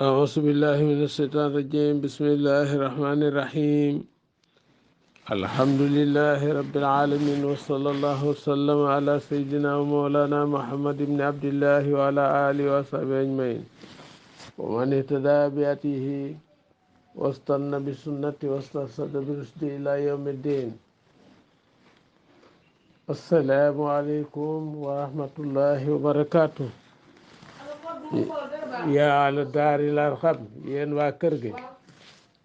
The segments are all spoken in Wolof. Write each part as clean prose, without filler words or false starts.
أعوذ بالله من الشيطان الرجيم. بسم الله الرحمن الرحيم. الحمد لله رب العالمين، وصلى الله وسلم على سيدنا ومولانا محمد بن عبد الله وعلى آله وصحبه أجمعين، ومن اهتدى بهديه واستنى بسنته واسترشد برشده إلى يوم الدين. السلام عليكم ورحمة الله وبركاته. yaa ala daari lar xam yéen waa kër gi,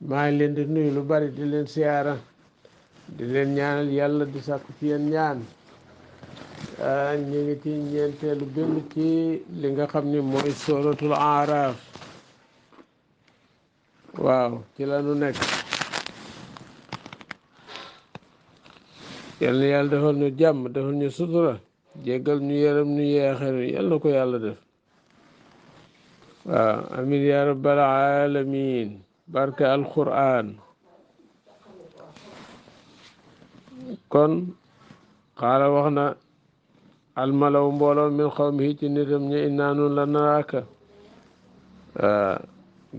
maa ngi leen di nuyu lu bari, di leen siyaara, di leen ñaanal yàlla, di sàkku ci yéen ñaan. ñu ngi ci ñeenteelu bind ci li nga xam ni mooy suratul Aaraaf. waaw, ci la nu nekk. yal na yàlla defal ñu jàmm, defal ñu sutura, jéggal ñu, yërëm ñu, yeexeenu, yal na ko yàlla def. waaw, amin ya rabbal alamin. barke alquran. kon xaala wax na almalaw mbooloo min xawmihi ci nitam ñi innaa nun la naraaka,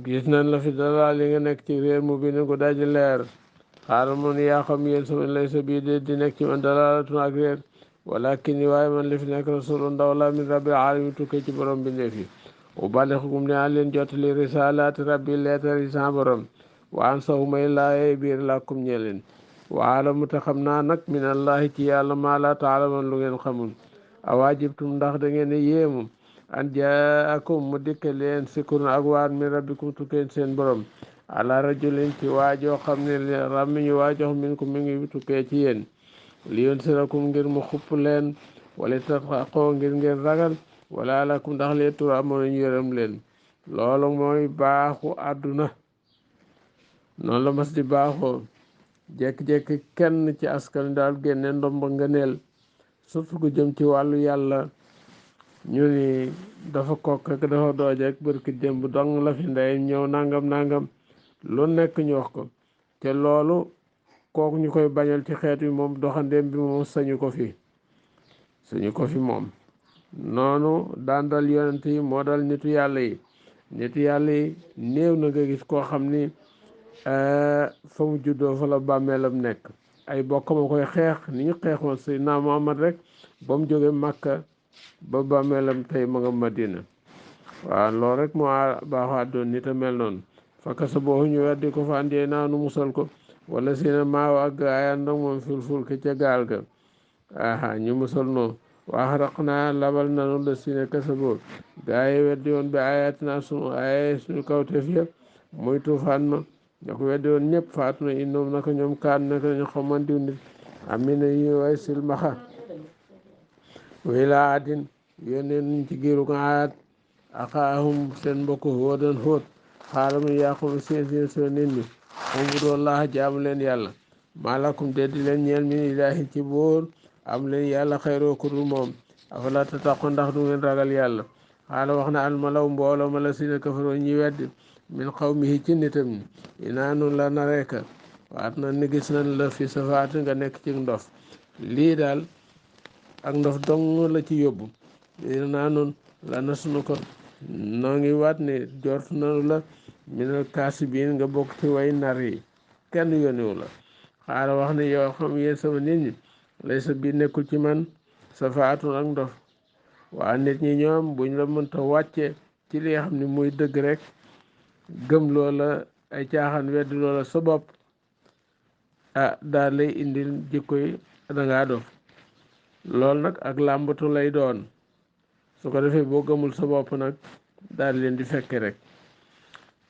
gis nañ la fi dalaa li nga nekk ci réer mu bi ne ko daji leer. xaala mu ne yaa xam yéen sama lay sa bii de di nekk ci man dalaalatun ak réer, walakin waaye man li fi nekk rasulu ndaw la min rabbil alamin tukkee ci borom bi ndeef yi. ubalixukum ne a leen jottali risalaati rabbi leetar yi sa borom, wa an sahu may laaye biir làkkum ñe leen. waalamu te xam naa nag min allahi ci yàlla maa laa taalaman lu ngeen xamul. awaajibtum ndax da ngeen yéemu an jaakum mu dikke leen sikurun ak waar min rabbikum tukkee seen borom, ala rajulin ci waajoo xam ne ràmmiñu waajoo min ko mi ngi tukkee ci yéen, li yoon sirakum ngir mu xupp leen, wala tattaqoo ngir ngeen ragal, wala alakum ndax lee tur amoon ñu yërëm leen. loolu mooy baaxu àdduna, noonu la mas di baaxoo. jekki-jekki kenn ci askan daal génne ndomba ngëneel, surtout ku jëm ci wàllu yàlla, ñu ni dafa kokk ak dafa dooj ak bërki démb dong la fi ndey ñëw nangam nangam, lu nekk ñu wax ko. te loolu kooku ñu koy bañal ci xeet wi moom doxandéem bi moom sañu ko fi moom. noonu daan dal yonent yi moo dal nitu yàlla yi. nitu yàlla yi néew na nga gis koo xam ni fa mu juddoo fa la bàmmeelam nekk. ay bokkam a koy xeex ni ñu xeexoon Seydina Muhammad rek ba mu jóge Màkka ba bàmmeelam tey ma nga Madina. waaw, loolu rek moo baaxoo àddoon nit a mel noonu. fakka sa boobu ñu weddi ko fa andee naa nu musal ko, wala si ne maaw ak ayaan nag moom ful ke ca gaal ga. ñu musal noonu. waa xaraq naa labal nanu la si ne kasa boobu gaa yi weddi woon bi ayaat naa sunu ay suñu kawteef yëpp muy tuufaan ma. ñoo ko weddi woon ñëpp faatu na innoom naka ñoom kaan naka ñu xaman diw nit amina yi way silmaxa. way laa addin yónnee nuñ ci giiru ko aat axaahum seen mbokk hóodan hóot. xaaral mu yàqum seen soo nit ñi moom bu doon laaxa jaamu leen yàlla, maalakum deddi leen ñeel min ilaahi ci buur am leen yàlla xayroo ku dul moom, afala tattaqu ndax du ngeen ragal yàlla. xaala wax na almalaw mbooloo ma la si ne kafaroo ñi weddi min xawmihi ci nitam ñi inaa nun la nareeka waat na ni gis nañ la fi safaat nga nekk ci ndof. lii daal ak ndof dong la ci yóbbu. inaa nun la nasunu ko noo ngi waat ne jort nanu la minal kaasibiin nga bokk ci way nar yi, kenn yónniwu la. xaala wax ne yow xam yéen sama nit ñi lay sa biir nekkul ci man safaatun ak ndof. waa nit ñi ñoom buñ la mënta wàcce ci li nga xam ne muy dëgg rek, gëm loola ay caaxaan weddi loola sa bopp, daal lay indil jikkoy dangaa dof. loolu nag ak làmbatu lay doon. su ko defee boo gëmul sa bopp nag daal leen di fekke rek.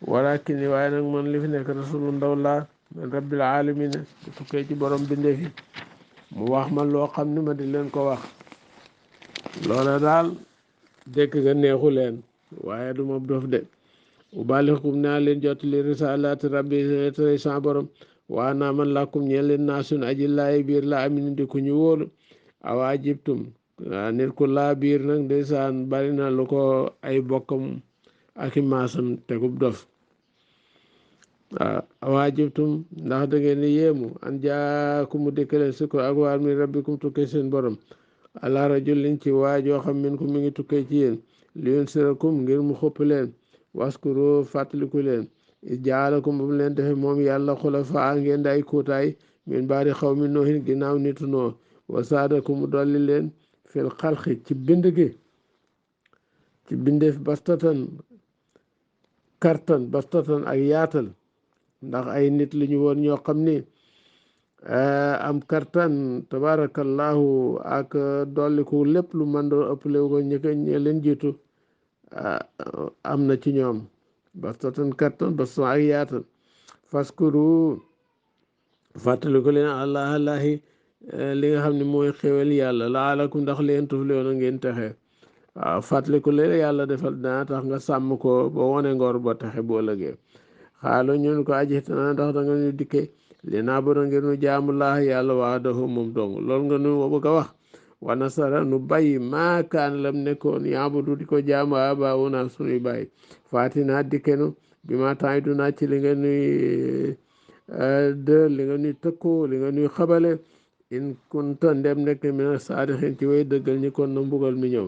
walakin waaye nag man li fi nekk rasulu ndaw laa min rabbil alamin bu tukkee ci borom bindeef yi, mu wax ma loo xam ni ma di leen ko wax. loola daal dëkk ga neexu leen, waaye du ma dof de. ubalixukum naa leen jottali risalaati rabbi tey sa borom, waa naa man làkkum ñeen leen naa sun aji laay biir la amin di ku ñu wóolu. awa jibtum nit ku laa biir nag ndeysaan bari na lu ko ay bokkam ak i maasam tegub dof. awa jibtum ndax da ngeen di yéemu an jaakum mu dikkaleen si ko ak waar mi rabbikum tukkee seen borom, ala rajulin ci waajoo xam min ko mi ngi tukkee ci yéen li yoon sirakum ngir mu xupp leen, waskuru fàttaliku leen jaalakum ba mu leen defe moom yàlla xulafaa ngeen day kuutaay min baadi xawmi noohin ginnaaw nitu noo wa saadakum mu dolli leen fil xalqi ci bind gi ci bindeef bastatan kartan bastatan ak yaatal ndax ay nit li ñu woon ñoo xam ni am kartan tabarakallahu ak dolliku lépp lu mën doon ëppale ko ñe leen jiitu am na ci ñoom bastatan kartan bastatan ak yaatal faskuru fàttali ko leen allahi li nga xam ne mooy xéwal yàlla laalakum ndax leen tuflihoon ngeen texe waaw fàttali ko leen yàlla defal dana tax nga sàmm ko ba wone ngor ba texe boo lëgee xaalo ñun ko ajitana ndax da nga ñu dikke li naa bara ngir nu jaamu laa yàlla wahdahu moom dong loolu nga nu bëgg a wax wa nasara nu bàyyi maakaan lam nekkoon yaabudu di ko jaamu abaawuna sunuy bàyyi faatina dikkenu bi ma temps du naa ci li nga nuy li nga nuy tëkkoo li nga nuy xabale in kunta ndem nekk mina saadixin ci way dëggal ñi kon na mbugal mi ñëw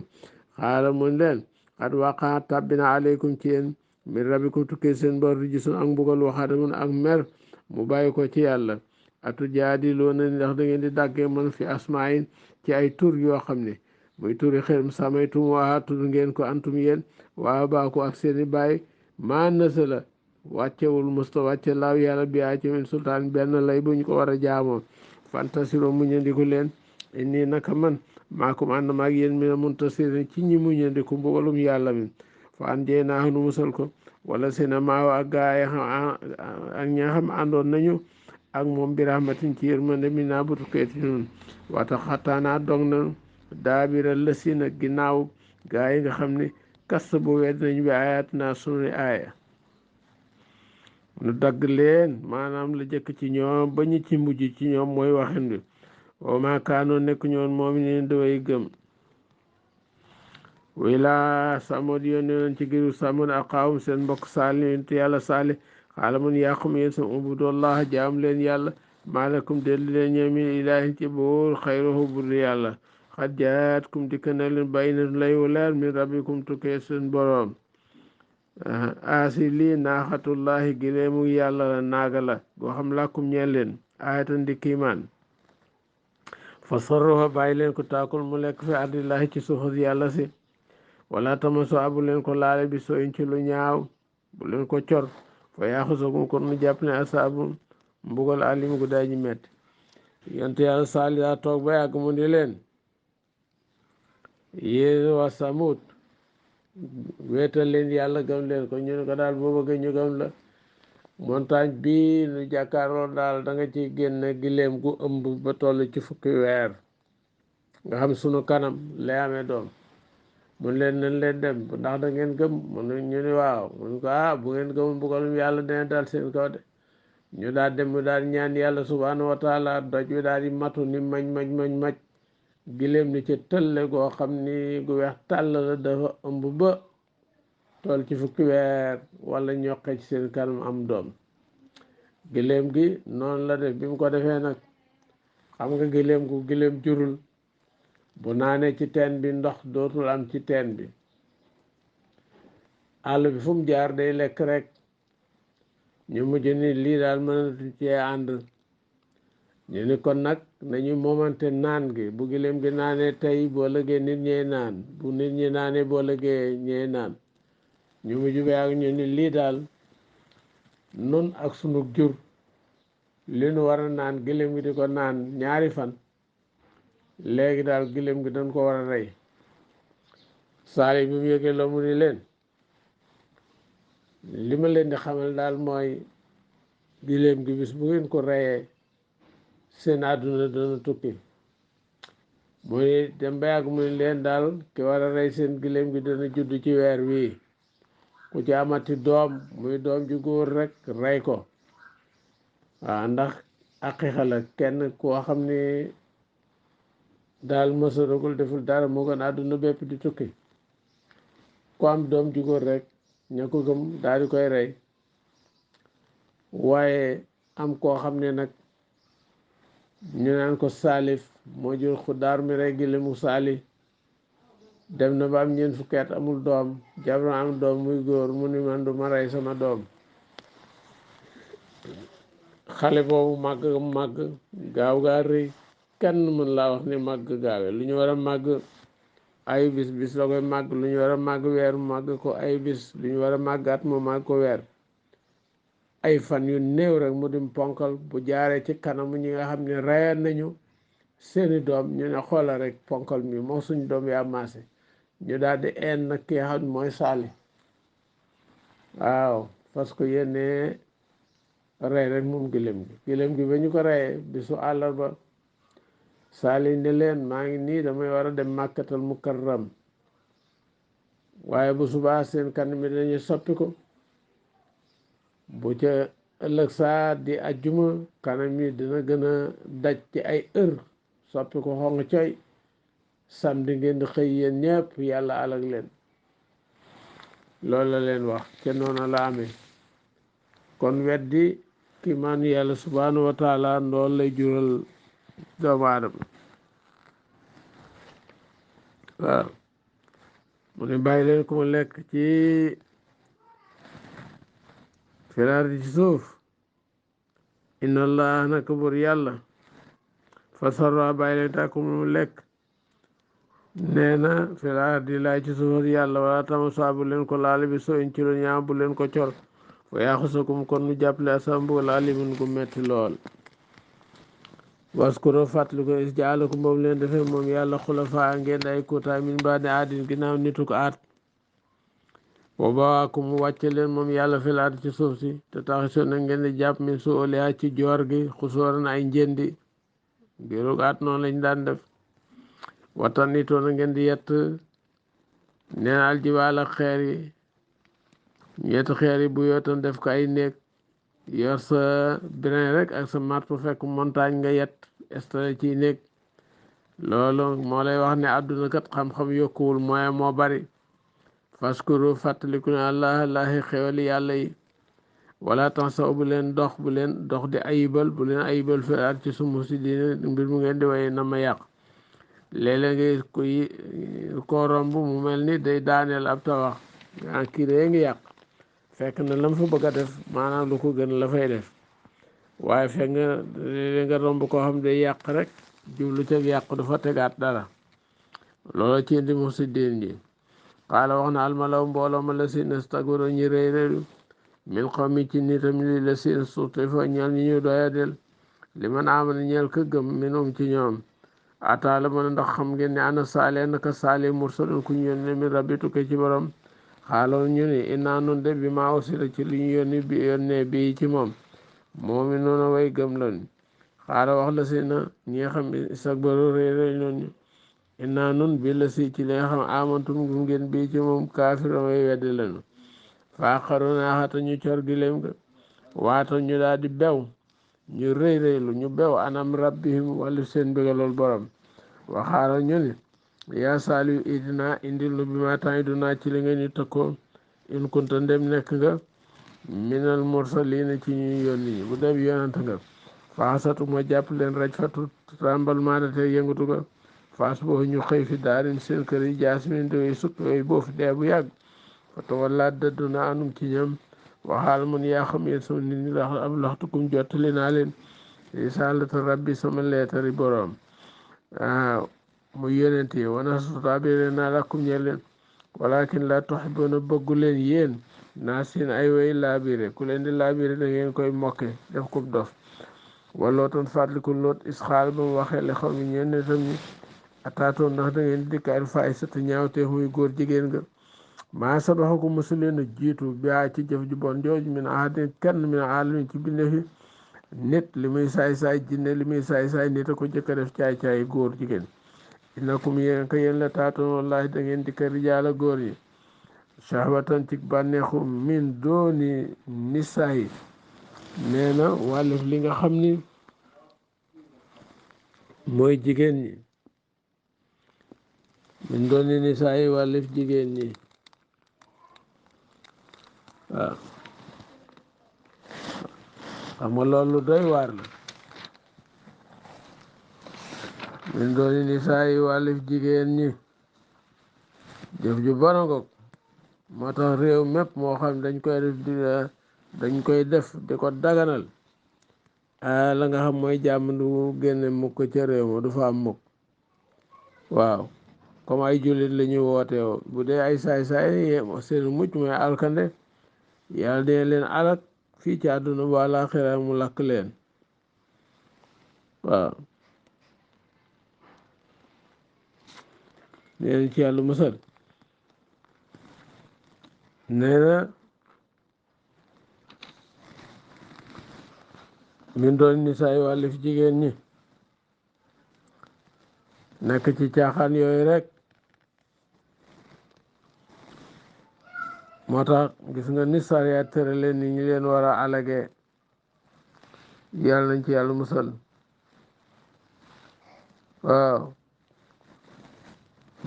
xaala mun leen xat waqaa tabbina aleykum ci yéen min rabbikum tukkee seen bor rijisun ak mbugal waxaadamun ak mer mu bàyyi ko ci yàlla atu jaadiluuna ndax da ngeen di dàggee man fi asmaayin ci ay tur yoo xam ne muy turi xel samaytum waa tudd ngeen ko antum yéen waa baa ko ak seeni bàyyi maa nasala wàccewul musta wàcce laaw yàlla bi ci min sultaan benn lay bu ñu ko war a jaamoo fantasiro muñandiku leen inni naka man maakum ànd maag yéen mi na muntasirin ci ñi muñandiku mbugalum yàlla mi fa an jey naahu nu musal ko wala sena maaw ak gaay ak ñi nga xam àndoon nañu ak moom bi rahmatin ci yërmande mi naa butukeeti nun wata xattaanaa dog na daabira lësi na ginnaaw gaa yi nga xam ne kast bu wedd nañu bi ayat naa sunu aaya nu dagg leen maanaam la jëkk ci ñoom ba ñu ci mujj ci ñoom mooy waxin bi wa maa kaanoo nekk ñoon moom ne daway gëm way laa samod yónne woon ci giru samod ak xaawum seen mbokk saali te yàlla saali xaala mun yàqum yéen sam ubudullah jaam leen yàlla maalakum delli leen ñeemin ilaahin ci buur xayruhu bur yàlla xat jaatkum dikka na leen bàyyi na lay leer min rabbikum tukkee seen boroom aasi lii naaxatullahi gileemu yàlla la naaga la goo xam làkkum ñeen leen ayatan di kiimaan fa sarruha bàyyi leen ko taakul mu lekk fi ardillahi ci suufas yàlla si wala tamaso abu leen ko laale bi soo in ci lu ñaaw bu leen ko cor fa yaaxusakum kon nu jàpp ne asaabu mbugal alim gu day ji metti yonte yàlla saali daa toog ba yàgg mu ni leen yéen waa Samut weetal leen yàlla gëm leen ko ñu ne ko daal boo bëggee ñu gëm la montagne bi nu jàkkaarloo daal da nga ci génne gileem gu ëmb ba toll ci fukki weer nga xam sunu kanam lay amee doom mun leen nañ leen dem ndax da ngeen gëm mun ñu ni waaw mun ko bu ngeen gëmul mbugalum yàlla dina dal seen kaw de ñu daal dem mu daal ñaan yàlla subhanahu wa taala doj wi daal di matu ni maj gileem ni ci tëlle goo xam ni gu weex tàll la dafa ëmb ba toll ci fukki weer wala ñoqe ci seen kanam am doom gileem gi noonu la def bi mu ko defee nag xam nga gileem gu gileem jurul bu naanee ci teen bi ndox dootul am ci teen bi àll bi fu mu jaar day lekk rek ñu mujj ni lii daal mënatu cee ànd ñu ni kon nag nañu moomante naan gi bu gileem gi naanee tey boo lëgee nit ñee naan bu nit ñi naanee boo lëgee ñee naan ñu mujj ba ak ñu ni lii daal nun ak sunu jur li nu war a naan gileem gi di ko naan ñaari fan léegi daal gileem gi dañ ko war a rey saali bi mu yëgee la mu ni leen li ma leen di xamal daal mooy gileem gi bis bu ngeen ko reyee seen àdduna dana tukki muy dem ba yàgg muy leen daal ki war a rey seen gileem gi dana judd ci weer wii ku ci amati doom muy doom ju góor rek rey ko waaw ndax aqiqa la kenn koo xam ni daal mësadagul deful dara moo gën àdduna bépp di tukki ku am doom ju góor rek ña ko gëm daal di koy rey waaye am koo xam ne nag ñu naan ko saalif moo jur Xudaar mi rey gileemu saali dem na ba am ñeent fukki at amul doom jabar am doom muy góor mu ni man du ma rey sama doom. xale boobu màgg gaaw gaa rëy kenn mën laa wax ni màgg gaawee lu ñu war a màgg ay bis la koy màgg, lu ñu war a màgg weer mu màgg ko ay bis, lu ñu war a màggaat mu màgg ko weer. ay fan yu néew rek mu dim ponkal bu jaaree ci kanamu ñi nga xam ne reyal nañu seeni doom ñu ne xoola rek ponkal mi moo suñ doom yaa maase ñu daal di een nag ki xam mooy saali waaw parce que yéene rey rek moom gilem gi ba ñu ko reyee bisu àllarba saali ne leen maa ngi nii damay war a dem màkkatal mukarram waaye bu subaa seen kanam mi dañuy soppi ko bu ca ëllëg saa di ajjuma kanam yi dina gën a daj ci ay heure soppi ko xong coy samedi ngeen di xëy yéen ñëpp yàlla alag leen. loolu la leen wax ca noonu la amee kon weddi ki maanu yàlla subhanahu wa taala loolu lay jural doomu aadama. waaw mu ne bàyyi leen ku mu lekk ci filaar di ci suuf inna allah naka bur yàlla fa sarra bàyyi leen tàkku mu lekk nee na filaar di laay ci suuf yàlla wala tama saa bu leen ko laale bi so in ci lu ñaaw bu leen ko cor wa yaxusakum kon nu jàppale asam mbugal alimun gu metti lool. waskuro fàttali ko is jaalakum boobu leen defee moom yàlla xulafaa ngeen ay kuutaay min baadi aadin ginnaaw nitu ko aat wa bawaakum mu wàcce leen moom yàlla filaat ci suuf si te taxi so na ngeen di jàpp min su oliya ci joor gi xusóoran ay njëndi ngirug aat noonu lañ daan def watan nitoo na ngeen di yett neen aljibaal ak xeer yi ñetti xeer yi bu yootan def ko ay néeg yor sa brin rek ak sa marto fekk montagne nga yett installé ci néeg loolu moo lay wax ne àdduna kat xam-xam yokkuwul mooy moo bari faskuru fàttaliku ne allahi xewali yàlla yi wala tansaw bu leen dox di ayibal bu leen ayibal fi at ci sumu si diine mbir mu ngeen di way na ma yàq léeg-léeg nga ko romb mu mel ni day daaneel ab tabax yaa kii dee ngi yàq fekk na lam fa bëgg a def maanaam lu ko gën la fay def waaye fekk nga romb koo xam day yàq rek jublu teg yàq du fa tegaat dara loolu ci indi mu si diin ji xaala wax na almalaw mbooloo ma la si nastagoro ñi rëy rëylu min xawmi ci nitam li la si suute fa ñeel ñi ñu doya del li man amana ñeel ka gëm minum ci ñoom ataala mën a ndax xam ngeen ne ana saale naka saale mursalun ku ñu yónni min rabbi tukke ci borom xaaloo ñu ni inaa nun de bi maa usila ci li ñu yónnee bi ci moom moomi noonu way gëm lan xaala wax la si na ñi nga xam istakbaru rëy rëy noonu inaa nun bi la si ci li nga xam amantum gum ngeen bii ci moom kaafiroon way weddi lanu faaxaruna xata ñu cor gileem ga waata ñu daal di bew ñu rëy rëylu ñu bew anam rabbihim wàllu seen bëggalool borom waxaala ñu ni yaa saaliyu idina indil nu bi ma temps du naa ci li nga ñu tëkkoo in kunta ndem nekk nga minal mursalina ci ñu yónni ñi bu dem yonant nga faasatu ma jàpp leen raj fatu tremblement de terre yëngatu ga faas boo ñu xëy fi daarin seen kër yi jaasmin doy sukk yooyu boo fi dee bu yàgg fata walla dëddu na anum ci ñoom waxaal mun yaa xam yéen sama nit ñi ndax ab laxtukum jottali naa leen risaalata rabbi sama leetari boroom mu yonent yi wana sutaabire naa lakum ñe leen walakin la tuhibbuna bëggu leen yéen naa seen ay way laabire ku leen di laabire da ngeen koy mokke def ko dof waloo toon fàttaliku loot isxaal ba mu waxee le xaw mi ñeen ne tam ñi ataatoon ndax da ngeen di dikkaay faay sata ñaawteef muy góor jigéen nga maa sabaxa ko mosu leen a jiitu biaa ci jëf ju bon jooju min ahadin kenn min alamin ci binde fi nit li muy saay-saay jinne li muy saay-saay nit a ko jëkk a def caay-caay góor jigéen innakum yéen ka yéen la taatoon wallahi da ngeen di kër rijaala góor yi shahwatan ci bànneexu min dooni nisaay nee na wàllif li nga xam ni mooy jigéen ñi min dooni nisaay wàllif jigéen ñi waaw xam nga loolu doy waar la min dooni nisaay wàllif jigéen ñi jëf ju bona ngoog moo tax réew mépp moo xam dañ koy def di ko daganal la nga xam mooy jàmm du génne mukk ca réew ma du fa am mukk waaw comme ay jullit la ñuy woote woo bu dee ay saay-saay seen mucc mooy alkande yàlla dina leen alak fii ci àdduna ba àllaaxira mu lakk leen waaw neen ci yàlla musal nee na min doon ni saay wàllu fi jigéen ñi nekk ci caaxaan yooyu rek moo tax gis nga ni sariya tere leen ni ñu leen war a alage yàlla nañ ci yàlla musal waaw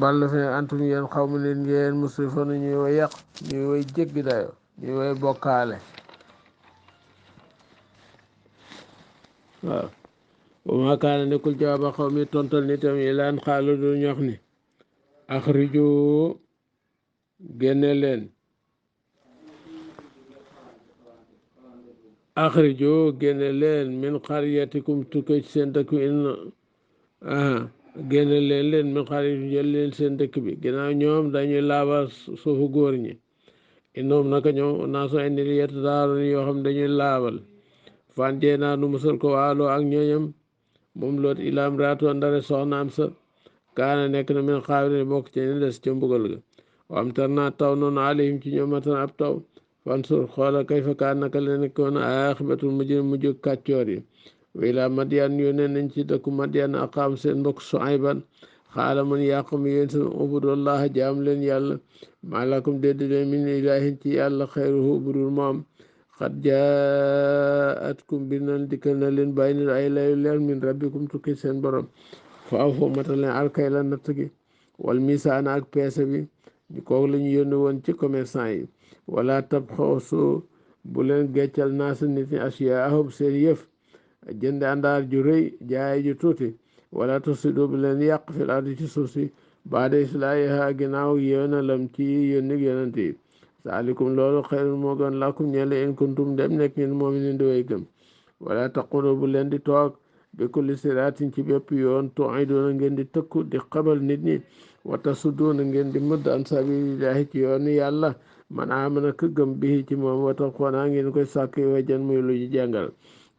ballu fi ne antum yéen xaw ma leen ngeen musrifuna ñuy way yàq ñuy way jéggi dayo ñuy way bokkaale waaw wa maa kaana nekkul jawaaba xaw mi tontal nitam yi laan xaalu du ñox ni axriju génne leen min xaryatikum tukkee ci seen dëkk bi génne leen min xaryatikum jël leen seen dëkk bi ginnaaw ñoom dañuy laabal suufu góor ñi innoom naka ñoom naa so ay nit yett daaru yoo xam dañuy laabal fan jee naa nu musal ko waaloo ak ñooñam moom loot ilaam raatu ndare soxnaam sa kaana nekk na min xaawiri bokk ci ñu des ca mbugal ga wam tar naa taw noonu alayhim ci ñoom matan ab taw fansur xoola kayfa kaan naka la nekkoon aaxibatul mujj kàccoor yi wa ilaa madyan yónnee nañ ci dëkku madyan aqaam seen mbokk Suayban xaala man yaa qawmi yéen seen ubudullaha jaam leen yàlla maa lakum dédd leen min ilaahin ci yàlla xayruhu budul moom xad jaatkum bir nan dikkal na leen bàyyi na ay layu leer min rabbikum tukki seen borom fa aw foo matal leen alkay la natt gi wal misaana ak peese bi kooku la ñu yónni woon ci commerçant yi wala tab xoosu bu leen geccal naasa nit ñi asiyaahum seen yëf jënd àndaar ju rëy jaay ju tuuti wala tufsidu bu leen yàq fil ardi ci suuf si baada islaahihaa ginnaaw yéenalam ci yónni yonent yi saalikum loolu xayrun moo gën lakum ñeele in kuntum dem nekk ngeen mu'miniin di way gëm wala taqulu bu leen di toog bi kulli siraatin ci bépp yoon tu'iduuna ngeen di tëkku di xabal nit ñi wa tasudduuna ngeen di mëdd an sabiilillaahi ci yoonu yàlla man aamana ka gëm bihi ci moom wa tabxoonaa ngeen koy sàkk wajan muy lu ñu jàngal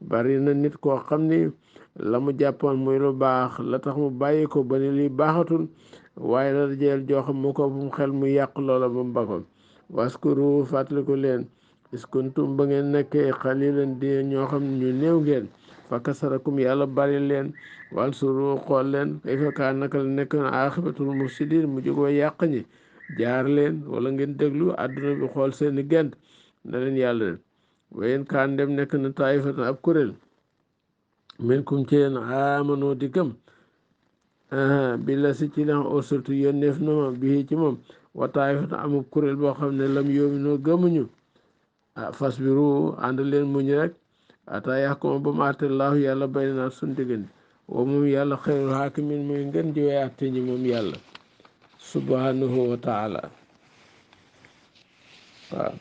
bari na nit koo xam ni la mu jàppoon muy lu baax la tax mu bàyyi ko ba ni lii baaxatul waaye la jeel joo xam mu ko bu mu xel mu yàq loola ba mu bakkoon waskuru fàttaliku leen iskuntum ba ngeen nekkee xalilan di ñoo xam ñu néew ngeen fa kasarakum yàlla bari leen wal suru xool leen kayfa kaan naka la nekkoon aaxibatul mufsidin mu jógoo yàq ñi jaar leen wala ngeen déglu àdduna bi xool seeni gent na leen yàlla leen wayen kaan dem nekk na taifatan ab kuréel min kum ci yéen amanoo di gëm bi la si ci la surtout yónneef na ma bii ci moom wa taifatan amub kuréel boo xam ne lam yoominoo gëmuñu fasbiru ànd leen muñ rek ata yaxkuma ba mu àtte laahu yàlla bay na sun diggante wa moom yàlla xayrul hakimin mooy ngën ji way àtte ñi moom yàlla subhanahu wa taala waaw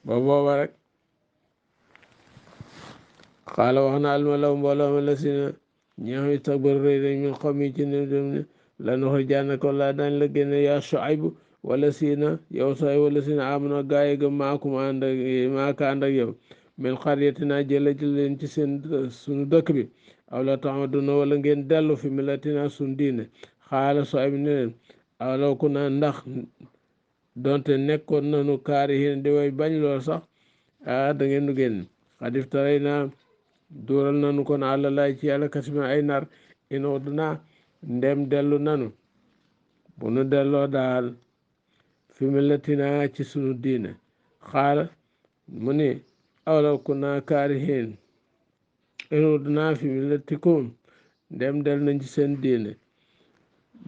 ba booba rek xaala wax na almalaw mbooloo ma la si na ñi xam istakbar rëy dañ min xaw mi ci ne dem ne la nuxrijannaka laa dañ la génne yaa Shuayb wala si na yow sooy wala si na amana gaay ga maakum ànd ak maaka ànd ak yow min xaryatina jële leen ci seen suñu dëkk bi aw la taxmaduna wala ngeen dellu fi millatina suñu diine xaala Shuayb ne leen aw law ku naa ndax donte nekkoon nanu kaarihin di way bañ lool sax da ngeen nu génn xadif taray naa duural nanu kon àlla laay ci yàlla kasiban ay nar in udna ndem dellu nanu bu nu delloo daal fi millatina ci sunu diine xaala mu ni awlaw kunna kaarihin in udna fi millatikum ndem dellu nañ ci seen diine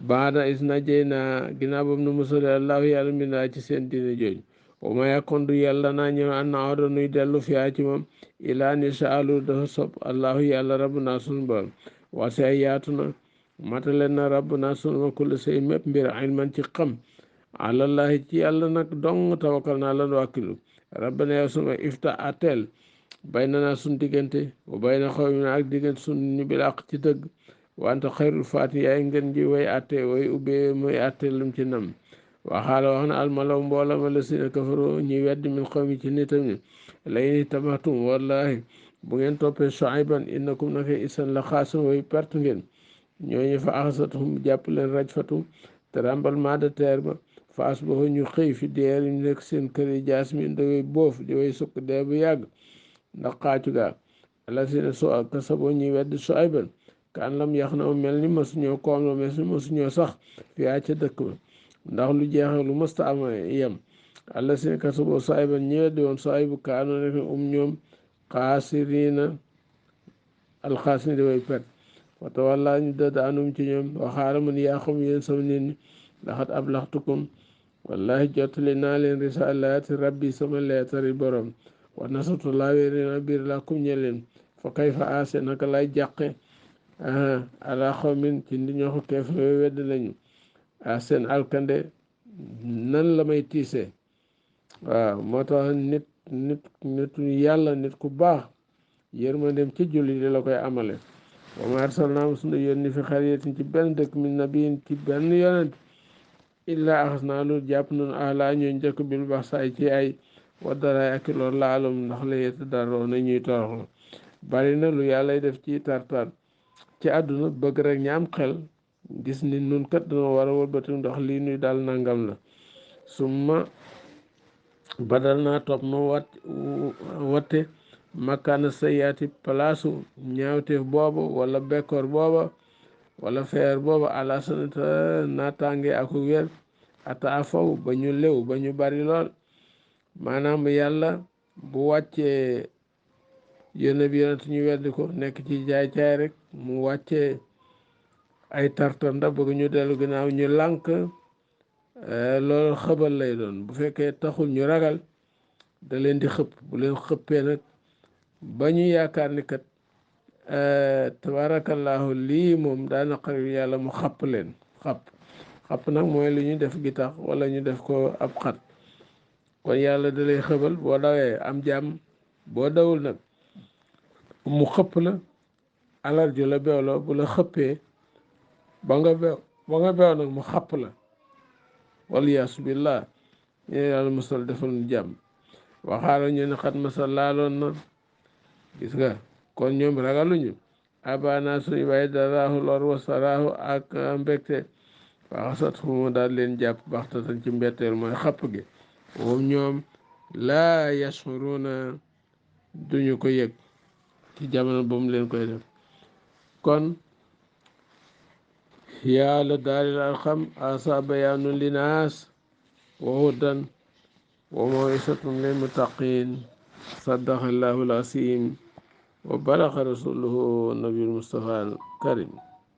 baada is najjey naa ginnaaw bam nu musale allahu yàlla mi naa ci seen diine jooju wa ma yakun du yàlla naa ñëw an na awda nuy dellu fiyaa ci moom ilaa ni saalu dafa sob allahu yàlla rabu naa sunu borom wase ay yaatu na matale na rabbuna sunu kulli say mépp mbir ilman ci xam alallahi ci yàlla nag dong tawakkal naa lan wàkkilu rabbana yow sunu ifta ateel bay na naa sun diggante wa bay na xaw mi ak diggante sun ñu bil àq ci dëgg wante xayrul faati yaay ngeen ji way atte way ubbee mooy atte lum ci nam waxaala wax na almalaw mboola ma la sina kafaro ñuy weddi min xaw mi ci nitam ni lay ni tabaxtum wallahi bu ngeen toppee Shuayban innakum naka isan la xaasun way perte ngeen ñooñu fa axasatum jàpp leen rajfatu tremblement de terre ba faas boo ñu xëy fi deer ñu nekk seen kër yi jaas mi da way boof di way sukk dee bu yàgg ndax xaacu gaa ala sina so ak kasaboo ñuy weddi Shuayban kan lam yax na mel ni masuñoo koom la masuñoo sax fiyaa ca dëkk ba ndax lu jeexee lu mësta am yem alla seen kasaboo Shuayban ñi weddi woon Shuaybu kaanoo nekk ñoom xaasiriina alxaasini di way perte wata walla ñu dëdd anum ci ñoom waxaala man yaa xam yéen sama nit ñi laxat ab laxtukum wallahi jottali naa leen risalaati rabbi sama leetari borom wa nasatu laa wéeri na biir laa kum ñe leen fa kay fa aase naka lay jàqe ala xawmin ci ndi ñoo ko keef yooyu wedd lañu seen alkande nan la may tiise waaw moo tax nit yàlla nit ku baax yërmandem ci julli di la koy amale wa ma arsalnaa sunu yónni fi xariyatin ci benn dëkk min nabiyin ci benn yonent illaa axas naa lu jàpp noonu ala ñooy njëkk bil bax saay ci ay waddaraay ak loolu laalum ndax la yett daroo na ñuy toroxlu bari na lu yàllay def ci tartar ci àdduna bëgg rek ña am xel gis ni nun kat dana war a wëlbati ndox lii nuy daal nangam la summa badal naa topp ma watte makkaana sayaati palaasu ñaawteef booba wala bekkoor booba wala feer booba ala sanata naataange aku wér ata faw ba ñu lew ba ñu bari lool maanaam yàlla bu wàccee yónne bi yonent ñu weddi ko nekk ci jaay-jaay rek mu wàccee ay tartar ndax bëgg ñu dellu ginnaaw ñu lànk loolu xëbal lay doon bu fekkee taxul ñu ragal da leen di xëpp bu leen xëppee nag ba ñu yaakaar ni kat tabarakallahu lii moom daana xarit yàlla mu xapp leen xapp nag mooy lu ñu def gi tax wala ñu def ko ab xat kon yàlla da lay xëbal boo dawee am jàmm boo dawul nag mu xëpp la alal ju la beewloo bu la xëppee ba nga beew nag mu xapp la waliyaasu billah ñu yàlla masal defal nu jàmm waxaala ñu ne xat masal laaloon na gis nga kon ñoom ragaluñu abana suñu bàyyi daraahu lor wasaraahu ak mbégte waxasat fu mu daal leen jàpp baxtatan ci mbetteel mooy xapp gi moom ñoom laa yashuruna duñu ko yëg ci jamono ba mu leen koy def kon yàlla daaril alxam asa bayaanu linaas wa hudan wa mawisatun lil muttaqin saddaqa allahu al-asim wa balaxa rasuluhu nabiyul mustafa al karim